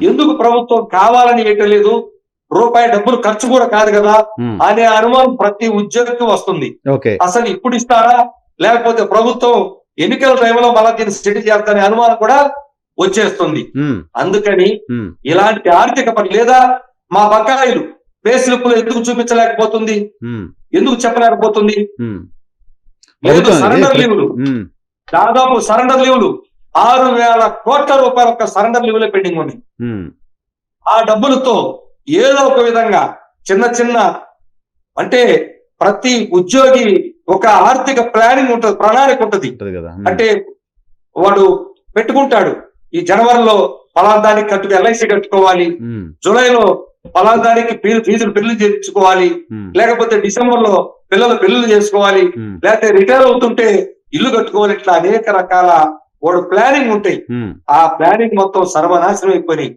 ఎందుకు ప్రభుత్వం కావాలని ఏటలేదు? రూపాయి డబ్బులు ఖర్చు కూడా కాదు కదా అనే అనుమానం ప్రతి ఉద్యోగికి వస్తుంది. అసలు ఇప్పుడు ఇస్తారా, లేకపోతే ప్రభుత్వం ఎన్నికల టైంలో మళ్ళా దీన్ని సెటిల్ చేస్తారనే అనుమానం కూడా వచ్చేస్తుంది. అందుకని ఇలాంటి ఆర్థిక పని లేదా మా బకాయిలు పే స్లిప్లు ఎందుకు చూపించలేకపోతుంది, ఎందుకు చెప్పలేకపోతుంది? లేదు, సరెండర్ లీవులు దాదాపు సరెండర్ లీవులు 6,000 కోట్ల రూపాయల యొక్క సరెండర్ లీవులే పెండింగ్ ఉన్నాయి. ఆ డబ్బులతో ఏదో ఒక విధంగా చిన్న అంటే ప్రతి ఉద్యోగి ఒక ఆర్థిక ప్లానింగ్ ఉంటుంది, ప్రణాళిక ఉంటుంది. అంటే వాడు పెట్టుకుంటాడు, ఈ జనవరిలో ఫలాదానికి కట్టుకు ఎల్ఐసి కట్టుకోవాలి, జూలైలో ఫలాదానికి ఫీజులు బిల్లు చేయించుకోవాలి, లేకపోతే డిసెంబర్ లో పిల్లలు బిల్లులు చేసుకోవాలి, లేకపోతే రిటైర్ అవుతుంటే ఇల్లు కట్టుకోవాలి. ఇట్లా అనేక రకాల వాడు ప్లానింగ్ ఉంటాయి. ఆ ప్లానింగ్ మొత్తం సర్వనాశనం అయిపోయి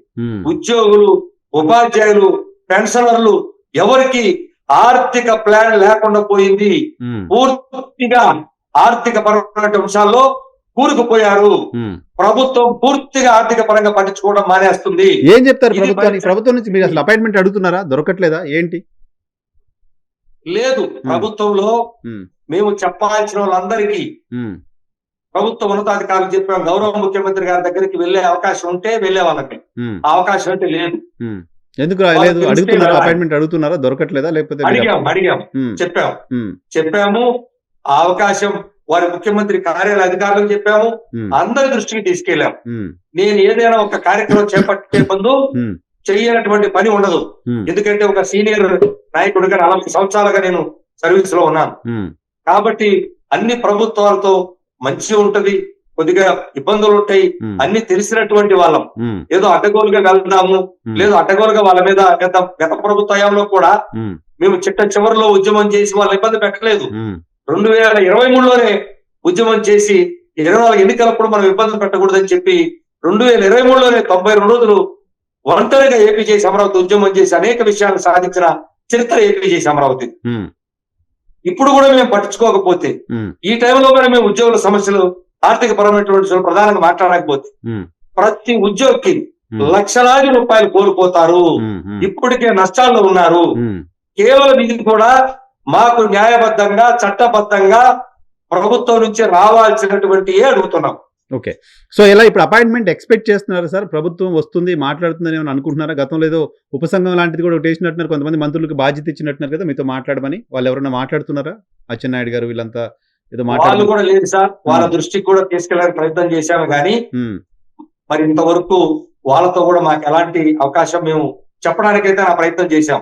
ఉద్యోగులు, ఉపాధ్యాయులు, పెన్షనర్లు ఎవరికి ఆర్థిక ప్లాన్ లేకుండా పోయింది. పూర్తిగా ఆర్థిక పరమైన అంశాల్లో కూరుకుపోయారు. ప్రభుత్వం పూర్తిగా ఆర్థిక పరంగా పట్టించుకోవడం మానేస్తుంది. ఏం చెప్తారు ప్రభుత్వానికి? ప్రభుత్వం నుంచి మీరు అసలు అపాయింట్మెంట్ అడుగుతున్నారా? దొరకట్లేదా ఏంటి? లేదు, ప్రభుత్వంలో మేము చెప్పాల్సిన వాళ్ళందరికీ ప్రభుత్వ ఉన్నతాధికారులు చెప్పాం. గౌరవ ముఖ్యమంత్రి గారి దగ్గరికి వెళ్లే అవకాశం ఉంటే వెళ్లే వాళ్ళకి, ఆ అవకాశం అయితే లేదు. ఎందుకు లేదు? అడుగుతున్నారా? అపాయింట్మెంట్ అడుగుతున్నారా? దొరకట్లేదా? లేకపోతే అడిగాము, చెప్పాము. ఆ అవకాశం వారి ముఖ్యమంత్రి కార్యాలయ అధికారులకు చెప్పాము, అందరి దృష్టికి తీసుకెళ్లాము. నేను ఏదైనా ఒక కార్యక్రమం చేపట్టే ముందు చెయ్యనటువంటి పని ఉండదు. ఎందుకంటే ఒక సీనియర్ నాయకుడిగా 40 సంవత్సరాలుగా నేను సర్వీస్ లో ఉన్నాను. కాబట్టి అన్ని ప్రభుత్వాలతో మంచి ఉంటది, కొద్దిగా ఇబ్బందులు ఉంటాయి, అన్ని తెలిసినటువంటి వాళ్ళం. ఏదో అడ్డగోలుగా వెళ్దాము, లేదు అడ్డగోలుగా వాళ్ళ మీద గత ప్రభుత్వ హయాంలో కూడా మేము చివరిలో ఉద్యమం చేసి వాళ్ళ ఇబ్బంది పెట్టలేదు. 2023లోనే ఉద్యమం చేసి 24 ఎన్నికలప్పుడు మనం ఇబ్బందులు పెట్టకూడదని చెప్పి 2023లోనే 92 రోజులు ఒంటరిగా ఏపీ చేసి అమరావతి ఉద్యమం చేసి అనేక విషయాలు సాధించిన చరిత్ర ఏపీ చేసి అమరావతి. ఇప్పుడు కూడా మేము పట్టించుకోకపోతే, ఈ టైంలో కూడా మేము ఉద్యోగుల సమస్యలు, ఆర్థిక పరమైనటువంటి ప్రధానంగా మాట్లాడకపోతే ప్రతి ఉద్యోగికి లక్షలాది రూపాయలు కోల్పోతారు. ఇప్పటికే నష్టాల్లో ఉన్నారు. కేవలం ఇది కూడా మాకు న్యాయబద్ధంగా, చట్టబద్ధంగా ప్రభుత్వం నుంచి రావాల్సినటువంటి అడుగుతున్నాం. ఓకే, సో ఇలా ఇప్పుడు అపాయింట్మెంట్ ఎక్స్పెక్ట్ చేస్తున్నారు సార్? ప్రభుత్వం వస్తుంది, మాట్లాడుతుందని ఏమైనా అనుకుంటున్నారా? గతంలో ఏదో ఉపసంఘం లాంటిది కూడా ఒకటి వేసినట్టున్నారు, కొంతమంది మంత్రులకు బాధ్యత ఇచ్చినట్టున్నారు కదా మీతో మాట్లాడమని. వాళ్ళు ఎవరైనా మాట్లాడుతున్నారా? అచ్చెన్నాయుడు గారు వీళ్ళంతా ఏదో వాళ్ళు కూడా లేదు సార్. వాళ్ళ దృష్టికి కూడా తీసుకెళ్ళడానికి ప్రయత్నం చేశాము, కానీ మరి ఇంతవరకు వాళ్ళతో కూడా మాకు ఎలాంటి అవకాశం మేము చెప్పడానికైతే నా ప్రయత్నం చేశాం.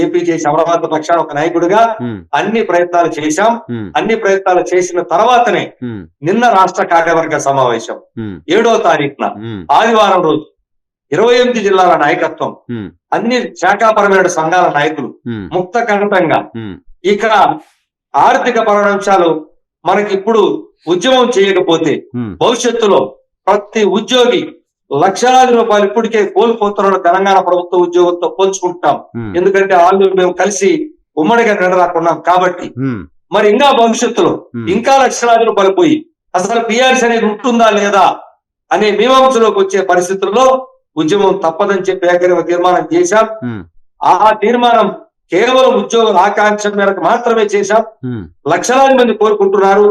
ఏపీ చేసి అమరావతి పక్షాన ఒక నాయకుడిగా అన్ని ప్రయత్నాలు చేశాం. అన్ని ప్రయత్నాలు చేసిన తర్వాతనే నిన్న రాష్ట్ర కార్యవర్గ సమావేశం 7వ తారీఖున ఆదివారం రోజు 28 జిల్లాల నాయకత్వం, అన్ని శాఖాపరమైన సంఘాల నాయకులు ముక్త కంఠంగా ఇక ఆర్థిక పరమాంశాలు మనకి ఇప్పుడు ఉద్యమం చేయకపోతే భవిష్యత్తులో ప్రతి ఉద్యోగి లక్షలాది రూపాయలు ఇప్పటికే కోల్పోతున్న తెలంగాణ ప్రభుత్వ ఉద్యోగులతో పోల్చుకుంటాం. ఎందుకంటే వాళ్ళు మేము కలిసి ఉమ్మడిగా నిలరాకున్నాం కాబట్టి. మరి ఇంకా భవిష్యత్తులో ఇంకా లక్షలాది రూపాయలు పోయి అసలు పిఆర్సీ అనేది ఉంటుందా లేదా అనే మీమాంసలోకి వచ్చే పరిస్థితుల్లో ఉద్యమం తప్పదని చెప్పి ఏకగ్రీవ తీర్మానం చేశాం. ఆ తీర్మానం కేవలం ఉద్యోగుల ఆకాంక్ష మేరకు మాత్రమే చేశాం. లక్షలాది మంది కోరుకుంటున్నారు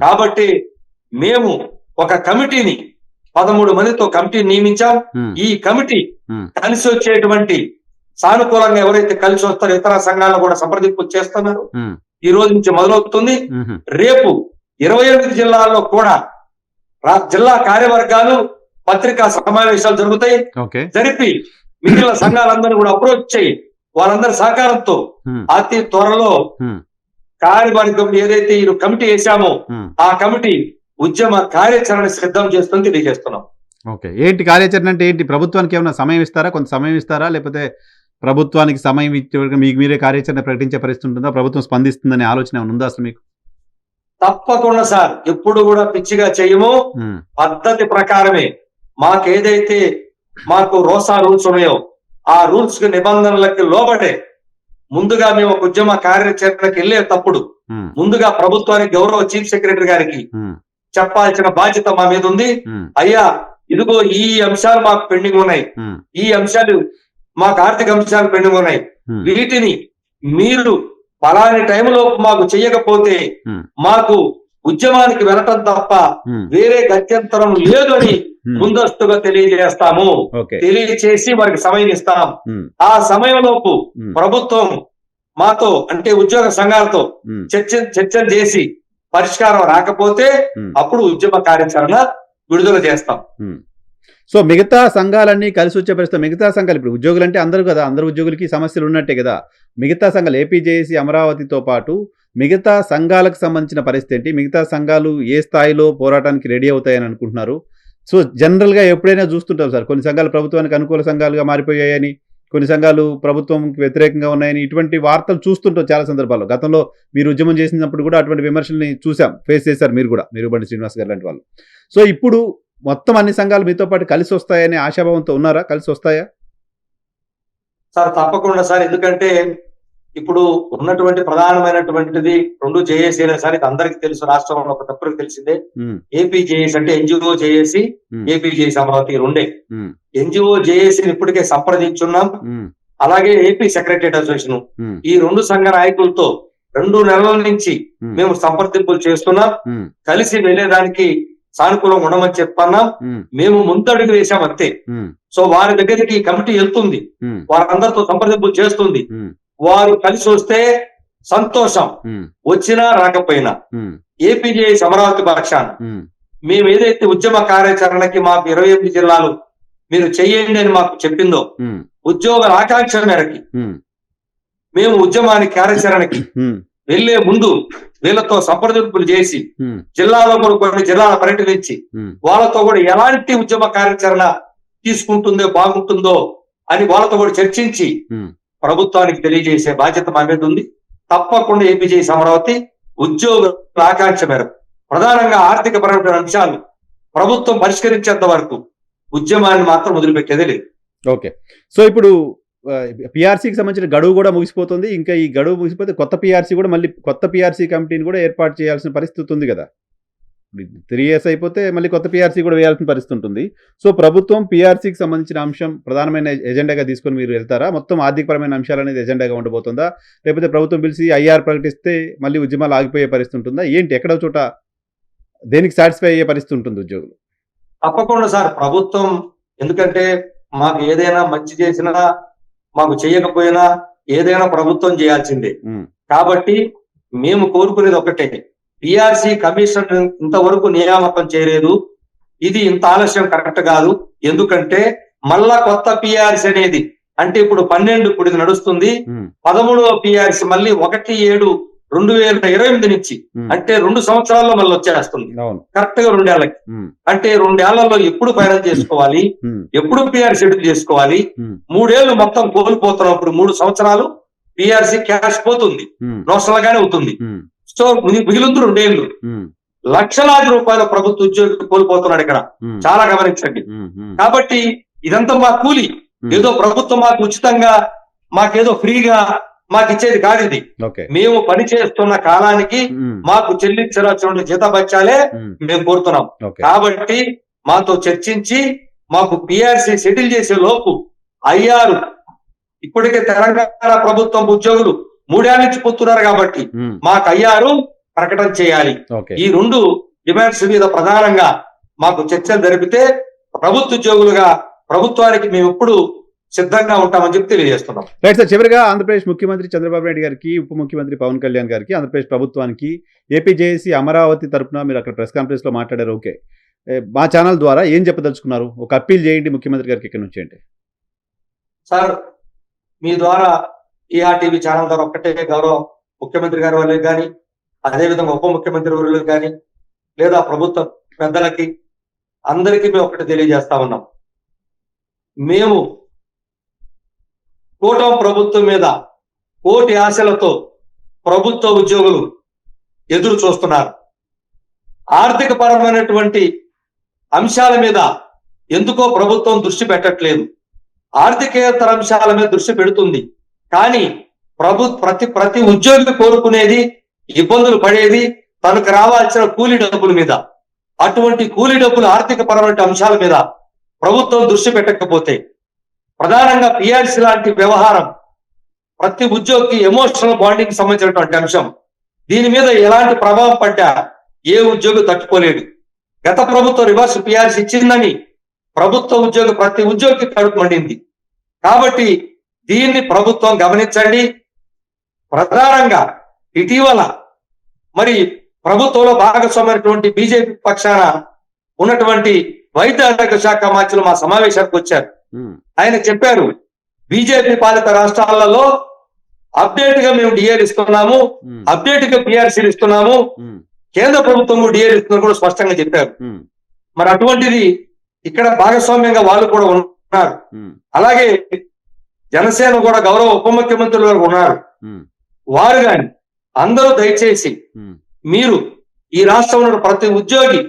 కాబట్టి మేము ఒక కమిటీని 13 మందితో కమిటీ నియమించాం. ఈ కమిటీ కలిసి వచ్చేటువంటి సానుకూలంగా ఎవరైతే కలిసి వస్తారో ఇతర సంఘాలను కూడా సంప్రదింపులు చేస్తున్నారు. ఈ రోజు నుంచి మొదలవుతుంది. రేపు 28 జిల్లాల్లో కూడా జిల్లా కార్యవర్గాలు పత్రికా సమావేశాలు జరుగుతాయి. జరిపి మిగిలిన సంఘాలందరూ కూడా అప్రోచ్ చేయి వాళ్ళందరి సహకారంతో అతి త్వరలో కార్యవర్గం ఏదైతే ఈ కమిటీ వేశామో ఆ కమిటీ ఉద్యమ కార్యాచరణ సిద్ధం చేస్తుంది తెలియజేస్తున్నాం. ఓకే, ఏంటి కార్యాచరణ అంటే ఏంటి? ప్రభుత్వానికి ఏమైనా సమయం ఇస్తారా? కొంత సమయం ఇస్తారా? లేకపోతే ప్రభుత్వానికి సమయం ఇచ్చే మీకు మీరే కార్యాచరణ ప్రకటించే పరిస్థితి ఉంటుందా? ప్రభుత్వం స్పందిస్తుందనే ఆలోచన ఏమైనా ఉందా అసలు మీకు? తప్పకుండా సార్, ఎప్పుడు కూడా పిచ్చిగా చేయము. పద్ధతి ప్రకారమే మాకేదైతే మాకు రోసా రూల్స్ ఉన్నాయో ఆ రూల్స్ కి నిబంధనలకి లోబడే ముందుగా మేము ఒక ఉద్యమ కార్యాచరణకి వెళ్ళేటప్పుడు ముందుగా ప్రభుత్వానికి గౌరవ చీఫ్ సెక్రటరీ గారికి చెప్పాల్సిన బాధ్యత మా మీద ఉంది. అయ్యా ఇదిగో ఈ అంశాలు మాకు పెండింగ్ ఉన్నాయి, ఈ అంశాలు మాకు ఆర్థిక అంశాలు పెండింగ్ ఉన్నాయి, వీటిని మీరు పలాని టైంలో మాకు చెయ్యకపోతే మాకు ఉద్యమానికి వెళ్ళటం తప్ప వేరే గత్యంతరం లేదు అని ముందస్తుగా తెలియజేస్తాము. తెలియచేసి వారికి సమయం ఇస్తాం. ఆ సమయంలోపు ప్రభుత్వం మాతో అంటే ఉద్యోగ సంఘాలతో చర్చలు చేసి పరిష్కారం రాకపోతే అప్పుడు ఉద్యమ కార్యాచరణ విడుదల చేస్తాం. సో మిగతా సంఘాలన్నీ కలిసి వచ్చే పరిస్థితి, మిగతా సంఘాలు ఇప్పుడు ఉద్యోగులు అంటే అందరూ కదా, అందరు ఉద్యోగులకి సమస్యలు ఉన్నట్టే కదా. మిగతా సంఘాలు ఏపీ జేఏసీ అమరావతితో పాటు మిగతా సంఘాలకు సంబంధించిన పరిస్థితి ఏంటి? మిగతా సంఘాలు ఏ స్థాయిలో పోరాటానికి రెడీ అవుతాయని అనుకుంటున్నారు? సో జనరల్గా ఎప్పుడైనా చూస్తుంటాం సార్, కొన్ని సంఘాలు ప్రభుత్వానికి అనుకూల సంఘాలుగా మారిపోయాయని, కొన్ని సంఘాలు ప్రభుత్వంకి వ్యతిరేకంగా ఉన్నాయని, ఇటువంటి వార్తలు చూస్తుంటాం చాలా సందర్భాల్లో. గతంలో మీరు ఉద్యమం చేసినప్పుడు కూడా అటువంటి విమర్శల్ని చూసాం, ఫేస్ చేశారు మీరు కూడా, మీరు బండి శ్రీనివాస్ గారు లాంటి వాళ్ళు. సో ఇప్పుడు మొత్తం అన్ని సంఘాలు మీతో పాటు కలిసి వస్తాయనే ఆశాభావంతో ఉన్నారా? కలిసి వస్తాయా సార్? తప్పకుండా సార్, ఎందుకంటే ఇప్పుడు ఉన్నటువంటి ప్రధానమైనటువంటిది రెండు జేఏసీలే సార్. ఇది అందరికీ తెలుసు, రాష్ట్రంలో ఒక తప్పుకు తెలిసిందే. ఏపీ జేఏసీ అంటే NGO JAC, AP JAC Amaravati రెండే. ఎన్జిఓ జేఏసీని ఇప్పటికే సంప్రదించున్నాం. అలాగే ఏపీ సెక్రటరియట్ అసోసియేషన్, ఈ రెండు సంఘ నాయకులతో 2 నెలల నుంచి మేము సంప్రదింపులు చేస్తున్నాం. కలిసి వెళ్లేదానికి సానుకూలంగా ఉండమని చెప్పన్నాం. మేము ముందడుగు వేశాం అంతే. సో వారి దగ్గరికి కమిటీ వెళ్తుంది, వారందరితో సంప్రదింపులు చేస్తుంది. వారు కలిసి వస్తే సంతోషం, వచ్చినా రాకపోయినా ఏపీజేఎస్ అమరావతి పక్షాన మేము ఏదైతే ఉద్యమ కార్యాచరణకి మాకు 28 జిల్లాలు మీరు చెయ్యండి అని మాకు చెప్పిందో ఉద్యోగుల ఆకాంక్ష మేరకి మేము ఉద్యమానికి కార్యాచరణకి వెళ్లే ముందు వీళ్ళతో సంప్రదింపులు చేసి జిల్లాలో కూడా కొన్ని జిల్లాల పర్యటించి వాళ్ళతో కూడా ఎలాంటి ఉద్యమ కార్యాచరణ తీసుకుంటుందో బాగుంటుందో అని వాళ్ళతో కూడా చర్చించి ప్రభుత్వానికి తెలియజేసే బాధ్యత మా మీద ఉంది. తప్పకుండా ఏపీజేఎస్ అమరావతి ఉద్యోగుల ఆకాంక్ష మేరకు ప్రధానంగా ఆర్థిక పరమైన అంశాలు ప్రభుత్వం పరిష్కరించేంత వరకు ఉద్యమాన్ని మాత్రం వదిలిపెట్టేదే లేదు. ఓకే, సో ఇప్పుడు పిఆర్సీకి సంబంధించిన గడువు కూడా ముగిసిపోతుంది. ఇంకా ఈ గడువు ముగిసిపోతే కొత్త పిఆర్సీ కూడా మళ్ళీ కొత్త పిఆర్సీ కమిటీని కూడా ఏర్పాటు చేయాల్సిన పరిస్థితి ఉంది కదా. 3 years అయిపోతే మళ్ళీ కొత్త పిఆర్సీ కూడా వేయాల్సిన పరిస్థితి ఉంటుంది. సో ప్రభుత్వం పిఆర్సీకి సంబంధించిన అంశం ప్రధానమైన ఎజెండాగా తీసుకొని మీరు వెళ్తారా? మొత్తం ఆర్థికపరమైన అంశాలు అనేది ఎజెండాగా ఉండబోతుందా? లేకపోతే ప్రభుత్వం పిలిచి ఐఆర్ ప్రకటిస్తే మళ్ళీ ఉద్యమాలు ఆగిపోయే పరిస్థితి ఉంటుందా? ఏంటి, ఎక్కడో చోట దేనికి సాటిస్ఫై అయ్యే పరిస్థితి ఉంటుంది ఉద్యోగులు? తప్పకుండా సార్, ప్రభుత్వం ఎందుకంటే మాకు ఏదైనా మంచి చేసినా మాకు చేయకపోయినా ఏదైనా ప్రభుత్వం చేయాల్సిందే. కాబట్టి మేము కోరుకునేది ఒకటే, పిఆర్సీ కమిషన్ ఇంతవరకు నియామకం చేయలేదు, ఇది ఇంత ఆలస్యం కరెక్ట్ కాదు. ఎందుకంటే మళ్ళా కొత్త పిఆర్సీ అనేది అంటే ఇప్పుడు 12 ఇప్పుడు ఇది నడుస్తుంది. ఉమ్, 13వ పిఆర్సీ మళ్ళీ 1/7/2028 నుంచి ఉమ్, అంటే 2 సంవత్సరాల్లో మళ్ళీ వచ్చేస్తుంది. అవును. కరెక్ట్ గా 2 ఏళ్ళకి. ఉమ్, అంటే 2 ఏళ్లలో ఎప్పుడు ఫైనల్ చేసుకోవాలి, ఉమ్, ఎప్పుడు పిఆర్సీ షెడ్యూల్ చేసుకోవాలి. ఉమ్, 3 ఏళ్ళు మొత్తం కోల్పోతున్నప్పుడు 3 సంవత్సరాలు పిఆర్సీ క్యాష్ పోతుంది, ఉమ్, నోషనల్ గానే అవుతుంది. ఉమ్, సో మిగిలింది 2 ఏళ్ళు. ఉమ్, లక్షలాది రూపాయల ప్రభుత్వ ఉద్యోగులు కోల్పోతున్నాడు ఇక్కడ. ఉమ్, చాలా గమనించండి. ఉమ్, ఉమ్, కాబట్టి ఇదంతా మా కూలి. ఉమ్, ఏదో ప్రభుత్వం మాకు ఉచితంగా, మాకేదో ఫ్రీగా మాకు ఇచ్చేది కాదు ఇది. ఓకే. మేము పని చేస్తున్న కాలానికి ఉమ్, మాకు చెల్లించాల్సిన జీతభత్యాలే ఉమ్, మేము కోరుతున్నాం. ఓకే. కాబట్టి మాతో చర్చించి మాకు పిఆర్సీ సెటిల్ చేసే లోపు అయ్యారు. ఇప్పటికే తెలంగాణ ప్రభుత్వం ఉద్యోగులు 3 ఏళ్ల నుంచి పోతున్నారు కాబట్టి ఉమ్, మాకు అయ్యారు ప్రకటన చేయాలి. ఓకే. ఈ 2 డిమాండ్స్ మీద ప్రధానంగా మాకు చర్చలు జరిపితే ప్రభుత్వ ఉద్యోగులుగా ప్రభుత్వానికి మేము ఎప్పుడు సిద్ధంగా ఉంటామని చెప్పి తెలియజేస్తున్నాం. రైట్ సార్, చివరిగా ఆంధ్రప్రదేశ్ ముఖ్యమంత్రి చంద్రబాబు నాయుడు గారికి, ఉప ముఖ్యమంత్రి పవన్ కళ్యాణ్ గారికి, ఆంధ్రప్రదేశ్ ప్రభుత్వానికి ఏపీ జేఏసీ అమరావతి తరపున మీరు అక్కడ ప్రెస్ కాన్ఫరెన్స్ లో మాట్లాడారు. ఓకే, మా ఛానల్ ద్వారా ఏం చెప్పదలుచుకున్నారు? ఒక అప్పీల్ చేయండి ముఖ్యమంత్రి గారికి ఇక్కడ నుంచి అంటే. సార్, మీ ద్వారా టీవీ ఛానల్ ద్వారా ఒక్కటే గౌరవ ముఖ్యమంత్రి గారి వాళ్ళకి కానీ, అదేవిధంగా ఉప ముఖ్యమంత్రి వర్యులకు కానీ, లేదా ప్రభుత్వ పెద్దలకి అందరికీ మేము ఒకటి తెలియజేస్తా ఉన్నాం. మేము కూటమి ప్రభుత్వం మీద కోటి ఆశలతో ప్రభుత్వ ఉద్యోగులు ఎదురు చూస్తున్నారు. ఆర్థిక పరమైనటువంటి అంశాల మీద ఎందుకో ప్రభుత్వం దృష్టి పెట్టట్లేదు. ఆర్థికేతర అంశాల మీద దృష్టి పెడుతుంది. కానీ ప్రతి ఉద్యోగి కోరుకునేది, ఇబ్బందులు పడేది తనకు రావాల్సిన కూలీ డబ్బుల మీద. అటువంటి కూలీ డబ్బులు ఆర్థిక పరమైన అంశాల మీద ప్రభుత్వం దృష్టి పెట్టకపోతే, ప్రధానంగా పిఆర్సీ లాంటి వ్యవహారం ప్రతి ఉద్యోగికి ఎమోషనల్ బాండింగ్ సంబంధించినటువంటి అంశం. దీని మీద ఎలాంటి ప్రభావం పడ్డా ఏ ఉద్యోగి తట్టుకోలేడు. గత ప్రభుత్వం రివర్స్ పిఆర్సీ ఇచ్చిందని ప్రతి ఉద్యోగికి కడుపు మండింది. కాబట్టి దీన్ని ప్రభుత్వం గమనించండి. ప్రధానంగా ఇటీవల మరి ప్రభుత్వంలో భాగస్వామైనటువంటి బీజేపీ పక్షాన ఉన్నటువంటి వైద్య ఆరోగ్య శాఖ మంత్రులు మా సమావేశానికి వచ్చారు. ఆయన చెప్పారు, బీజేపీ పాలిత రాష్ట్రాలలో అప్డేట్ గా మేము డిఏలు ఇస్తున్నాము, అప్డేట్ గా పిఆర్సీలు ఇస్తున్నాము, కేంద్ర ప్రభుత్వం డిఏలు ఇస్తున్నారు కూడా స్పష్టంగా చెప్పారు. మరి అటువంటిది ఇక్కడ భాగస్వామ్యంగా వాళ్ళు కూడా ఉన్నారు. అలాగే జనసేన కూడా గౌరవ ఉప ముఖ్యమంత్రులు గారు ఉన్నారు. వారు గాని అందరూ దయచేసి మీరు ఈ రాష్ట్రంలో ప్రతి ఉద్యోగి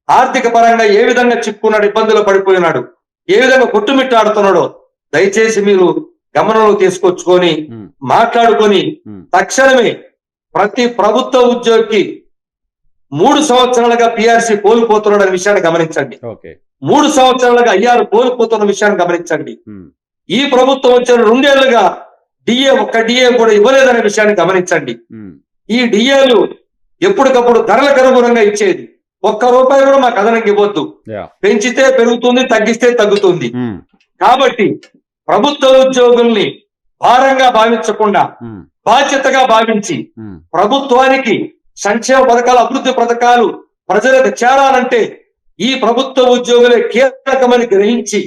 ఆర్థిక పరంగా ఏ విధంగా చిక్కున్నాడు, ఇబ్బందులు పడిపోయినాడు, ఏ విధంగా కొట్టుమిట్టాడుతున్నాడో దయచేసి మీరు గమనంలో తీసుకొచ్చుకొని మాట్లాడుకొని తక్షణమే ప్రతి ప్రభుత్వ ఉద్యోగికి 3 సంవత్సరాలుగా పిఆర్సీ కోల్పోతున్నాడు అనే విషయాన్ని గమనించండి. 3 సంవత్సరాలుగా అయ్యారు కోల్పోతున్న విషయాన్ని గమనించండి. ఈ ప్రభుత్వం వచ్చిన 2 ఏళ్లుగా ఒక్క డిఏ కూడా ఇవ్వలేదనే విషయాన్ని గమనించండి. ఈ డిఏలు ఎప్పటికప్పుడు ధరలకు అనుగుణంగా ఇచ్చేది. ₹1 కూడా మాకు అదనంగా ఇవ్వద్దు. పెంచితే పెరుగుతుంది, తగ్గిస్తే తగ్గుతుంది. కాబట్టి ప్రభుత్వ ఉద్యోగుల్ని భారంగా భావించకుండా బాధ్యతగా భావించి ప్రభుత్వానికి సంక్షేమ పథకాలు, అభివృద్ధి పథకాలు ప్రజలకు చేరాలంటే ఈ ప్రభుత్వ ఉద్యోగులే కీలకమని గ్రహించి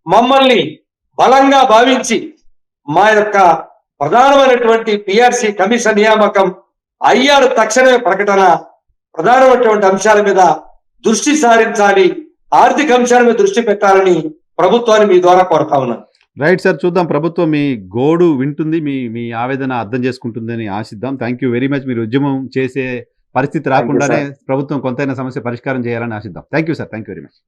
మమ్మల్ని బలంగా భావించి మా యొక్క ప్రధానమైనటువంటి పిఆర్సీ కమిషన్ నియామకం అయ్యారు తక్షణమే ప్రకటన, ప్రధానమైనటువంటి అంశాల మీద దృష్టి సారించాలి, ఆర్థిక అంశాల మీద దృష్టి పెట్టాలని ప్రభుత్వాన్ని మీ ద్వారా కోరుతా ఉన్నాను. రైట్ సార్, చూద్దాం ప్రభుత్వం మీ గోడు వింటుంది, మీ ఆవేదన అర్థం చేసుకుంటుందని ఆశిద్దాం. Thank you very much. మీరు ఉద్యమం చేసే పరిస్థితి రాకుండానే ప్రభుత్వం కొంతైనా సమస్య పరిష్కారం చేయాలని ఆశిద్దాం. Thank you sir, thank you very much.